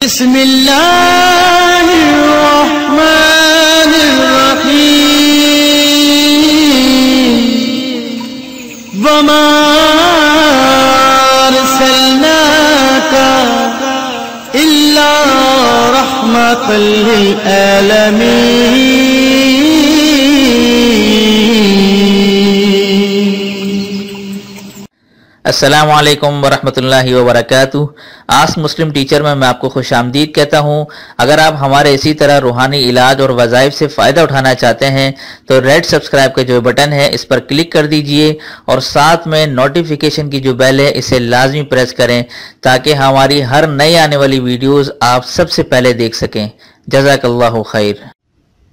بسم اللہ الرحمن الرحیم وما ارسلناک الا رحمۃ للعالمین۔ السلام علیکم ورحمۃ اللہ وبرکاتہ۔ آسک مسلم ٹیچر میں آپ کو خوش آمدید کہتا ہوں۔ اگر آپ ہمارے اسی طرح روحانی علاج اور وظائف سے فائدہ اٹھانا چاہتے ہیں تو ریڈ سبسکرائب کا جو بٹن ہے اس پر کلک کر دیجئے اور ساتھ میں نوٹیفیکیشن کی جو بیل ہے اسے لازمی پریس کریں تاکہ ہماری ہر نئی آنے والی ویڈیوز آپ سب سے پہلے دیکھ سکیں۔ جزاک اللہ خیر۔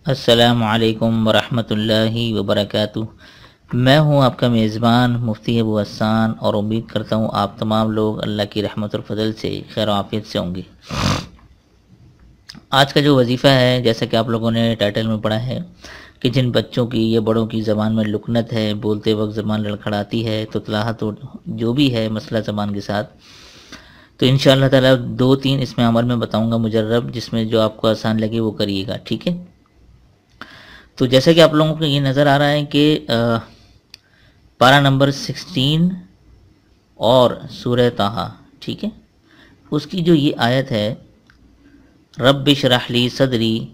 السلام علیکم ورحمۃ اللہ وبرکاتہ۔ میں ہوں آپ کا میزبان مفتی ابو حسان اور امید کرتا ہوں آپ تمام لوگ اللہ کی رحمت اور فضل سے خیر و عافیت سے ہوں گے۔ آج کا جو وظیفہ ہے جیسا کہ آپ لوگوں نے ٹائٹل میں پڑھا ہے کہ جن بچوں کی یا بڑوں کی زبان میں لکنت ہے، بولتے وقت زبان لڑکھڑاتی ہے، تتلاہت جو بھی ہے مسئلہ زبان کے ساتھ، تو انشاءاللہ تعالی 2-3 اس میں عمل میں بتاؤں گا مجرب، جس میں جو آپ کو آسان لگے وہ کریے گا، ٹھیک ہے۔ تو جیسا کہ آپ لوگوں کو یہ نظر آ رہا ہے کہ پارہ نمبر 16 اور سورہ طٰہٰ، ٹھیک ہے، اس کی جو یہ آیت ہے رب اشرح لی صدری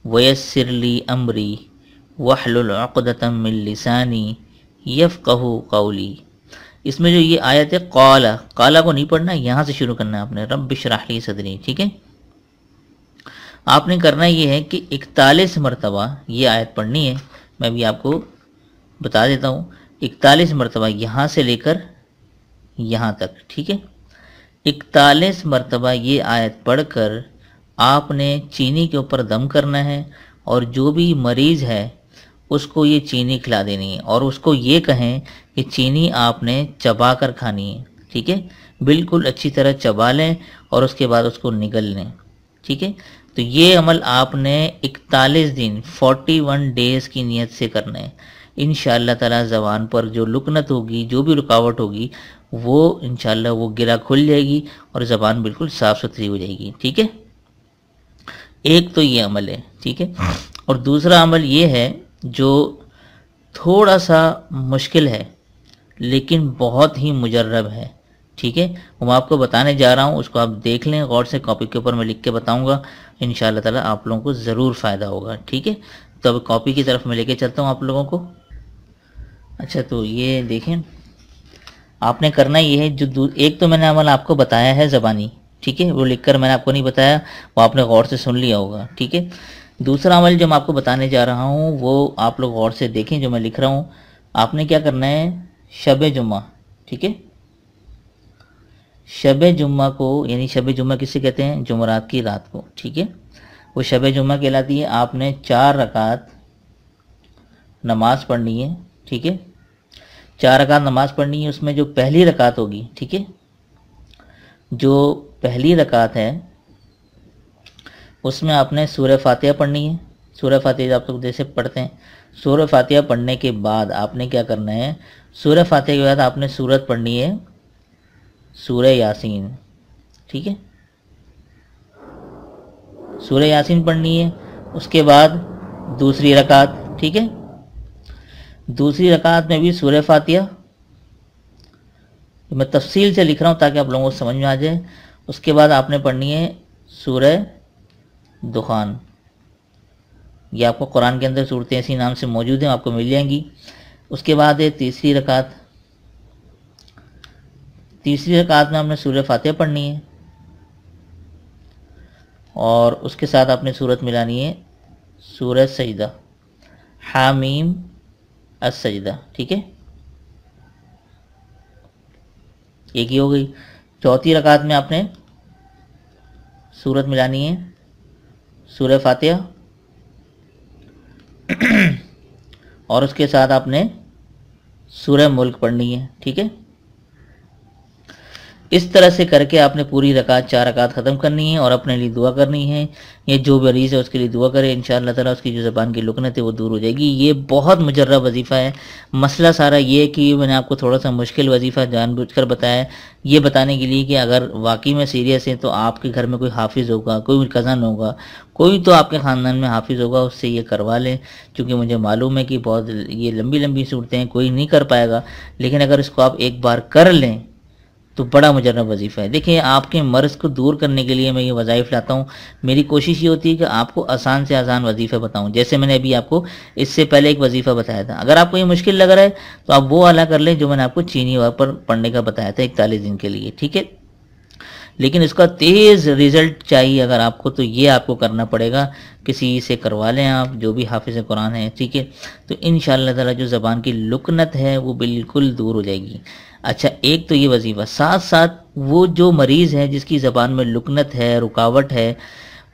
ویسر لی امری واحلل عقدۃ من لسانی یفقہوا قولی، اس میں جو یہ آیت ہے قالا کو نہیں پڑھنا، یہاں سے شروع کرنا ہے آپ نے، رب اشرح لی صدری، ٹھیک ہے۔ آپ نے کرنا یہ ہے کہ 41 مرتبہ یہ آیت پڑھنی ہے، میں بھی آپ کو بتا دیتا ہوں، 41 مرتبہ یہاں سے لے کر یہاں تک، ٹھیک ہے۔ 41 مرتبہ یہ آیت پڑھ کر آپ نے چینی کے اوپر دم کرنا ہے اور جو بھی مریض ہے اس کو یہ چینی کھلا دینی ہے اور اس کو یہ کہیں کہ چینی آپ نے چبا کر کھانی ہے، ٹھیک ہے، بالکل اچھی طرح چبا لیں اور اس کے بعد اس کو نگل لیں، ٹھیک ہے۔ تو یہ عمل آپ نے 41 دن 41 ڈیز کی نیت سے کرنا ہے۔ انشاءاللہ تعالی زبان پر جو لکنت ہوگی، جو بھی رکاوٹ ہوگی، وہ انشاءاللہ وہ گرہ کھل جائے گی اور زبان بالکل صاف ستھری ہو جائے گی، ٹھیک ہے۔ ایک تو یہ عمل ہے، ٹھیک ہے، اور دوسرا عمل یہ ہے جو تھوڑا سا مشکل ہے لیکن بہت ہی مجرب ہے، ٹھیک ہے، وہ میں آپ کو بتانے جا رہا ہوں، اس کو آپ دیکھ لیں غور سے، کاپی کے اوپر میں لکھ کے بتاؤں گا، انشاءاللہ تعالی آپ لوگوں کو ضرور فائدہ ہوگا، ٹھیک ہے۔ تو اب کاپی کی طرف میں لے کے چلتا ہوں آپ لوگوں کو۔ اچھا، تو یہ دیکھیں آپ نے کرنا یہ ہے، جو ایک تو میں نے عمل آپ کو بتایا ہے زبانی، ٹھیک ہے، وہ لکھ کر میں نے آپ کو نہیں بتایا، وہ آپ نے غور سے سن لیا ہوگا، ٹھیک ہے۔ دوسرا عمل جو میں آپ کو بتانے جا رہا ہوں وہ آپ لوگ غور سے دیکھیں، جو میں لکھ رہا ہوں، آپ نے کیا کرنا ہے، شب جمعہ، ٹھیک ہے، شب جمعہ کو، یعنی شب جمعہ کسے کہتے ہیں، جمعرات کی رات کو، ٹھیک ہے، وہ شب جمعہ کہلاتی ہے۔ آپ نے 4 رکعت نماز پڑھنی ہے، ٹھیک ہے، 4 رکعت نماز پڑھنی ہے۔ اس میں جو پہلی رکعت ہوگی، ٹھیک ہے، جو پہلی رکعت ہے اس میں آپ نے سورہ فاتحہ پڑھنی ہے۔ سورہ فاتحہ آپ لوگ جیسے پڑھتے ہیں، سورہ فاتحہ پڑھنے کے بعد آپ نے کیا کرنا ہے، سورہ فاتحہ کے بعد آپ نے سورت پڑھنی ہے سورہ یاسین، ٹھیک ہے، سورہ یاسین پڑھنی ہے۔ اس کے بعد دوسری رکعت، ٹھیک ہے، دوسری رکعت میں بھی سورہ فاتحہ، میں تفصیل سے لکھ رہا ہوں تاکہ آپ لوگوں کو سمجھ میں آ جائے۔ اس کے بعد آپ نے پڑھنی ہے سورہ دخان، یہ آپ کو قرآن کے اندر صورتیں اسی نام سے موجود ہیں، آپ کو مل جائیں گی۔ اس کے بعد ہے تیسری رکعت، تیسری رکعت میں آپ نے سورہ فاتحہ پڑھنی ہے اور اس کے ساتھ آپ نے سورت ملانی ہے سورہ سجدہ، حامیم السجدہ، ٹھیک ہے، ایک ہی ہو گئی۔ چوتھی رکعت میں آپ نے سورت ملانی ہے سورہ فاتحہ اور اس کے ساتھ آپ نے سورہ ملک پڑھنی ہے، ٹھیک ہے۔ اس طرح سے کر کے آپ نے پوری رکعت 4 رکعت ختم کرنی ہے اور اپنے لیے دعا کرنی ہے. یہ جو مریض ہے اس کے لیے دعا کرے، انشاءاللہ تعالیٰ اس کی جو زبان کی لکنت ہے وہ دور ہو جائے گی. یہ بہت مجرب وظیفہ ہے. مسئلہ سارا یہ ہے کہ میں نے آپ کو تھوڑا سا مشکل وظیفہ جان بوجھ کر بتایا ہے، یہ بتانے کے لیے کہ اگر واقعی میں سیریس ہے تو آپ کے گھر میں کوئی حافظ ہوگا، کوئی کزن ہوگا، کوئی تو آپ کے خاندان میں حافظ ہوگا، اس سے یہ کروا لیں. چونکہ مجھے معلوم ہے کہ بہت یہ لمبی لمبی صورتیں ہیں، کوئی نہیں کر پائے گا، لیکن اگر اس کو آپ ایک بار کر لیں تو بڑا مجرب وظیفہ ہے. دیکھیں آپ کے مرض کو دور کرنے کے لیے میں یہ وظائف لاتا ہوں. میری کوشش یہ ہوتی ہے کہ آپ کو آسان سے آسان وظیفہ بتاؤں. جیسے میں نے ابھی آپ کو اس سے پہلے ایک وظیفہ بتایا تھا، اگر آپ کو یہ مشکل لگ رہا ہے تو آپ وہ والا کر لیں جو میں نے آپ کو چینی پر پڑھنے کا بتایا تھا 41 دن کے لیے، ٹھیک ہے. لیکن اس کا تیز ریزلٹ چاہیے اگر آپ کو، تو یہ آپ کو کرنا پڑے گا. کسی سے کروا لیں آپ جو بھی حافظ قرآن ہے، ٹھیک ہے. تو انشاءاللہ تعالی جو زبان کی لکنت ہے وہ بالکل دور ہو جائے گی. اچھا، ایک تو یہ وظیفہ، ساتھ ساتھ وہ جو مریض ہے جس کی زبان میں لکنت ہے، رکاوٹ ہے،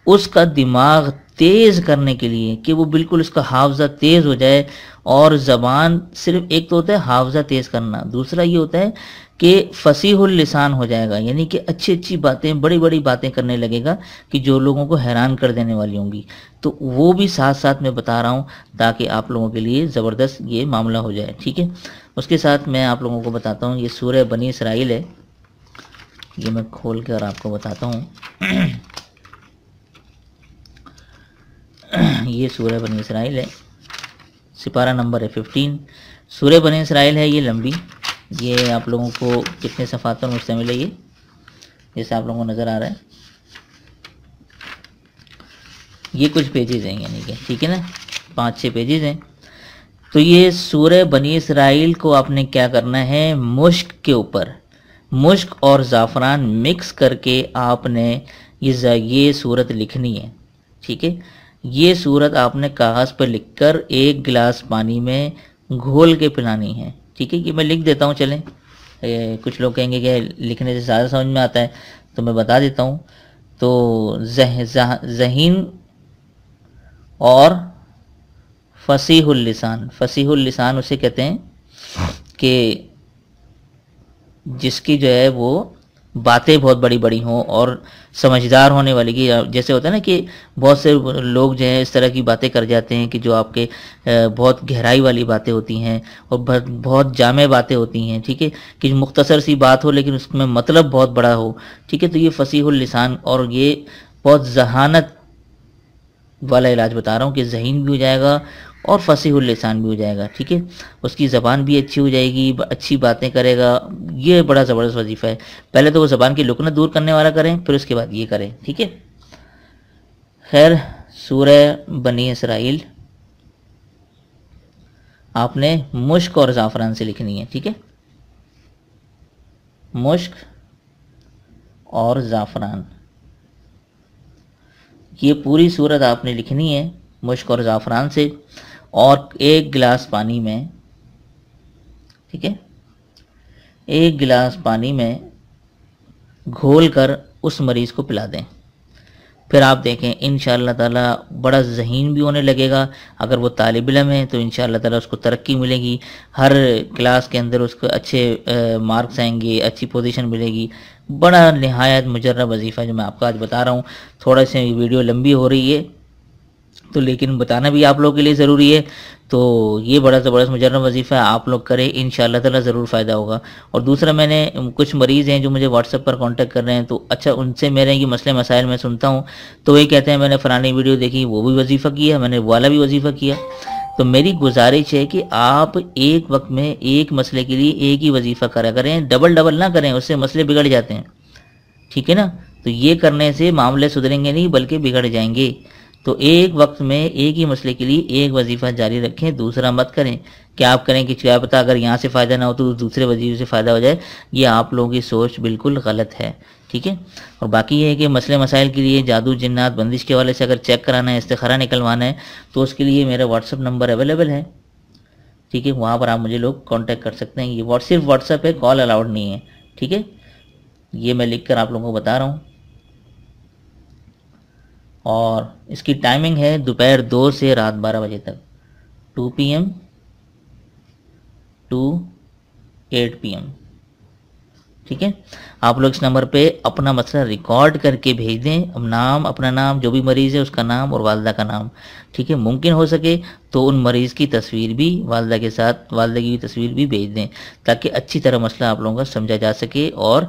اس کا دماغ تیز کرنے کے لیے کہ وہ بالکل اس کا حافظہ تیز ہو جائے. اور زبان صرف ایک تو ہوتا ہے حافظہ تیز کرنا، دوسرا یہ ہوتا ہے کہ فصیح اللسان ہو جائے گا، یعنی کہ اچھی اچھی باتیں، بڑی بڑی باتیں کرنے لگے گا کہ جو لوگوں کو حیران کر دینے والی ہوں گی. تو وہ بھی ساتھ ساتھ میں بتا رہا ہوں تاکہ آپ لوگوں کے لیے زبردست یہ معاملہ ہو جائے، ٹھیک ہے. اس کے ساتھ میں آپ لوگوں کو بتاتا ہوں، یہ سورہ بنی اسرائیل ہے. یہ میں کھول کے اور آپ کو بتاتا ہوں. یہ سورہ بنی اسرائیل ہے، سپارہ نمبر ہے 15. سورہ بنی اسرائیل ہے یہ لمبی. یہ آپ لوگوں کو کتنے صفحات پر مشتمل ہے؟ یہ جیسے آپ لوگوں کو نظر آ رہا ہے یہ کچھ پیجز ہیں، یعنی کہ ٹھیک ہے نا، 5-6 پیجز ہیں. تو یہ سورہ بنی اسرائیل کو آپ نے کیا کرنا ہے، مشک کے اوپر مشک اور زعفران مکس کر کے آپ نے یہ سورت لکھنی ہے، ٹھیک ہے. یہ سورت آپ نے کاغذ پر لکھ کر 1 گلاس پانی میں گھول کے پلانی ہے، ٹھیک ہے. یہ میں لکھ دیتا ہوں، چلیں. کچھ لوگ کہیں گے کہ لکھنے سے زیادہ سمجھ میں آتا ہے تو میں بتا دیتا ہوں. تو ذہین اور فصیح اللسان، فصیح اللسان اسے کہتے ہیں کہ جس کی جو ہے وہ باتیں بہت بڑی بڑی ہوں اور سمجھدار ہونے والی کی، جیسے ہوتا ہے نا کہ بہت سے لوگ جو ہیں اس طرح کی باتیں کر جاتے ہیں کہ جو آپ کے بہت گہرائی والی باتیں ہوتی ہیں اور بہت جامع باتیں ہوتی ہیں، ٹھیک ہے، کہ مختصر سی بات ہو لیکن اس میں مطلب بہت بڑا ہو، ٹھیک ہے. تو یہ فصیح اللسان، اور یہ بہت ذہانت والا علاج بتا رہا ہوں کہ ذہین بھی ہو جائے گا اور فصیح اللسان بھی ہو جائے گا، ٹھیک ہے. اس کی زبان بھی اچھی ہو جائے گی، اچھی باتیں کرے گا. یہ بڑا زبردست وظیفہ ہے. پہلے تو وہ زبان کی لکنت دور کرنے والا کریں، پھر اس کے بعد یہ کریں، ٹھیک ہے. خیر، سورہ بنی اسرائیل آپ نے مشک اور زعفران سے لکھنی ہے، ٹھیک ہے. مشک اور زعفران، یہ پوری سورت آپ نے لکھنی ہے مشک اور زعفران سے، اور 1 گلاس پانی میں، ٹھیک ہے، 1 گلاس پانی میں گھول کر اس مریض کو پلا دیں. پھر آپ دیکھیں انشاءاللہ تعالی بڑا ذہین بھی ہونے لگے گا. اگر وہ طالب علم ہے تو انشاءاللہ تعالی اس کو ترقی ملے گی، ہر کلاس کے اندر اس کو اچھے مارکس آئیں گے، اچھی پوزیشن ملے گی. بڑا نہایت مجرب وظیفہ جو میں آپ کو آج بتا رہا ہوں. تھوڑا سا ویڈیو لمبی ہو رہی ہے تو لیکن بتانا بھی آپ لوگوں کے لیے ضروری ہے. تو یہ بڑا زبردست مجرب وظیفہ ہے، آپ لوگ کریں، انشاءاللہ تعالی ضرور فائدہ ہوگا. اور دوسرا، میں نے کچھ مریض ہیں جو مجھے واٹس ایپ پر کانٹیکٹ کر رہے ہیں، تو اچھا ان سے میرے یہ مسئلے مسائل میں سنتا ہوں تو وہی کہتے ہیں میں نے فلانی ویڈیو دیکھی، وہ بھی وظیفہ کیا، میں نے والا بھی وظیفہ کیا. تو میری گزارش ہے کہ آپ ایک وقت میں ایک مسئلے کے لیے ایک ہی وظیفہ کرا کریں، ڈبل ڈبل نہ کریں، اس سے مسئلے بگڑ جاتے ہیں، ٹھیک ہے نا. تو یہ کرنے سے معاملے سدھریں گے نہیں بلکہ بگڑ جائیں گے. تو ایک وقت میں ایک ہی مسئلے کے لیے ایک وظیفہ جاری رکھیں، دوسرا مت کریں. کیا آپ کریں کہ کیا پتہ اگر یہاں سے فائدہ نہ ہو تو دوسرے وظیفے سے فائدہ ہو جائے. یہ آپ لوگوں کی سوچ بالکل غلط ہے، ٹھیک ہے. اور باقی یہ ہے کہ مسئلے مسائل کے لیے جادو جنات بندش کے حوالے سے اگر چیک کرانا ہے، استخارہ نکلوانا ہے، تو اس کے لیے میرا واٹس ایپ نمبر اویلیبل ہے، ٹھیک ہے. وہاں پر آپ مجھے لوگ کانٹیکٹ کر سکتے ہیں. یہ صرف واٹس ایپ ہے، کال الاؤڈ نہیں ہے، ٹھیک ہے. یہ میں لکھ کر آپ لوگوں کو بتا رہا ہوں. اور اس کی ٹائمنگ ہے دوپہر 2 سے رات 12 بجے تک، 2 PM to 8 PM. ٹھیک ہے، آپ لوگ اس نمبر پہ اپنا مسئلہ ریکارڈ کر کے بھیج دیں، نام، اپنا نام، جو بھی مریض ہے اس کا نام اور والدہ کا نام، ٹھیک ہے، ممکن ہو سکے تو ان مریض کی تصویر بھی والدہ کے ساتھ، والدہ کی تصویر بھی بھیج دیں تاکہ اچھی طرح مسئلہ آپ لوگوں کا سمجھا جا سکے اور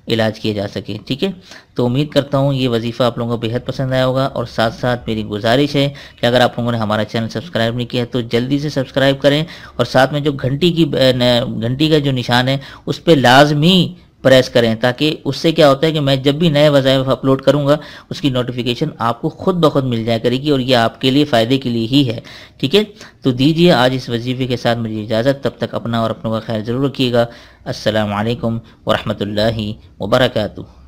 علاج کیا جا سکے، ٹھیک ہے۔ تو امید کرتا ہوں یہ وظیفہ آپ لوگوں کو بےحد پسند آیا ہوگا، اور ساتھ ساتھ میری گزارش ہے کہ اگر آپ لوگوں نے ہمارا چینل سبسکرائب نہیں کیا تو جلدی سے سبسکرائب کریں، اور ساتھ میں جو گھنٹی کا جو نشان ہے اس پہ لازمی پریس کریں، تاکہ اس سے کیا ہوتا ہے کہ میں جب بھی نئے وظائف اپلوڈ کروں گا اس کی نوٹیفیکیشن آپ کو خود بخود مل جایا کرے گی، اور یہ آپ کے لیے فائدے کے لیے ہی ہے، ٹھیک ہے۔ تو دیجیے آج اس وظیفے کے ساتھ مجھے اجازت، تب تک اپنا اور اپنوں کا خیال ضرور رکھیے گا۔ السلام علیکم ورحمۃ اللہ وبرکاتہ۔